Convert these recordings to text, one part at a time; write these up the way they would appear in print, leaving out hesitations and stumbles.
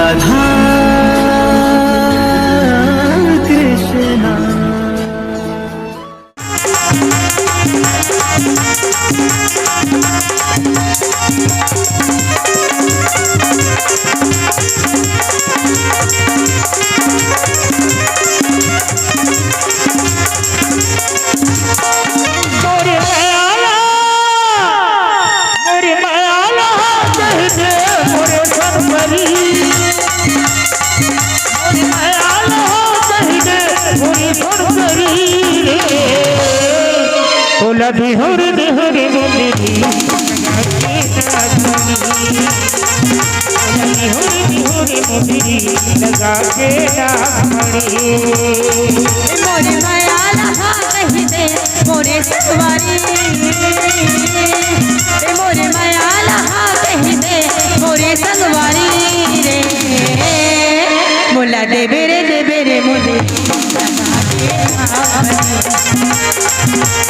राधा कृष्णा। बिहुर बिहुर बिहुरी लगा के मोरे माया लहा कही दे मोरे सवारी, मोरे माया लहा कही दे मोरे संगवारी रे। मोला देवे रे मोरे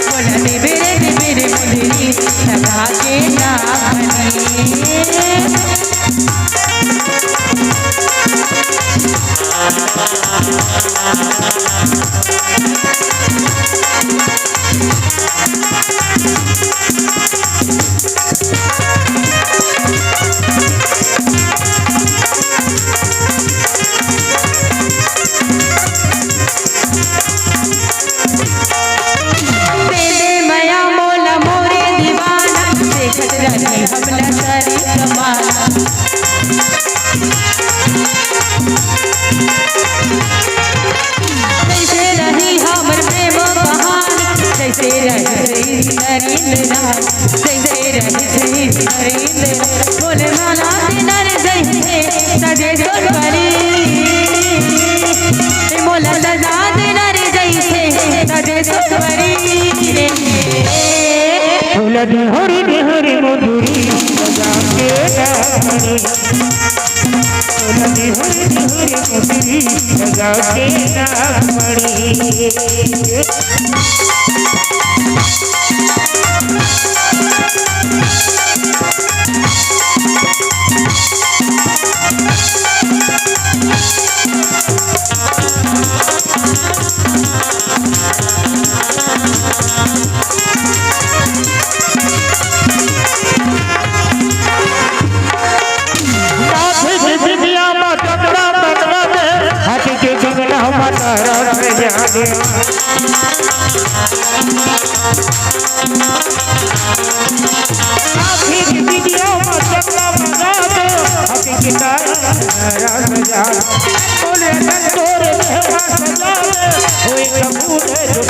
मोला देवे रे मोरे लगा के बोले माला नर जैसे सजे सोनवरी, मोला सजा नर जैसे सजे सोनवरी रे। बोला बिहुरी बिहुरी मधुरी लगा के डाली, बोला बिहुरी बिहुरी मधुरी लगा के डाली।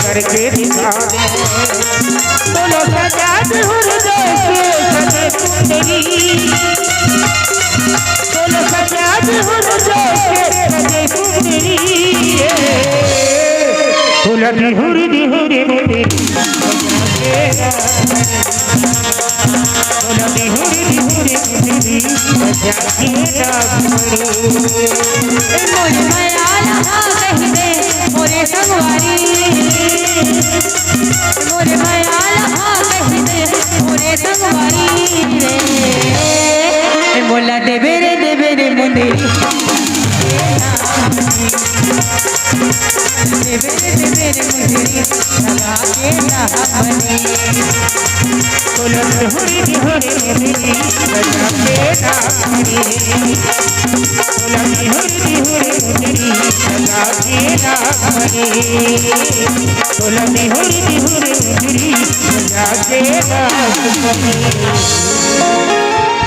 करके दिखा दे बोलो सजा बिहुर जैसे सजे सुंदरी, बोलो सजा बिहुर जैसे सजे सुंदरी। बोला बिहुर बिहुर मोरे बोला बिहुर बिहुर मोरे सजा के मोरे माया लहा कही दे मोरे संगवारी, मोरे माया लहा कही दे मोरे संगवारी रे। मोला देवे रे मुंदरी देवे रे मुंदरी लगा के बनी। बोला बिहुरी बिहुरी मोरे लगा के डाली, बोला बिहुरी बिहुरी मोरे लगा के डाली, बोला बिहुरी बिहुरी मोरे लगा के डाली।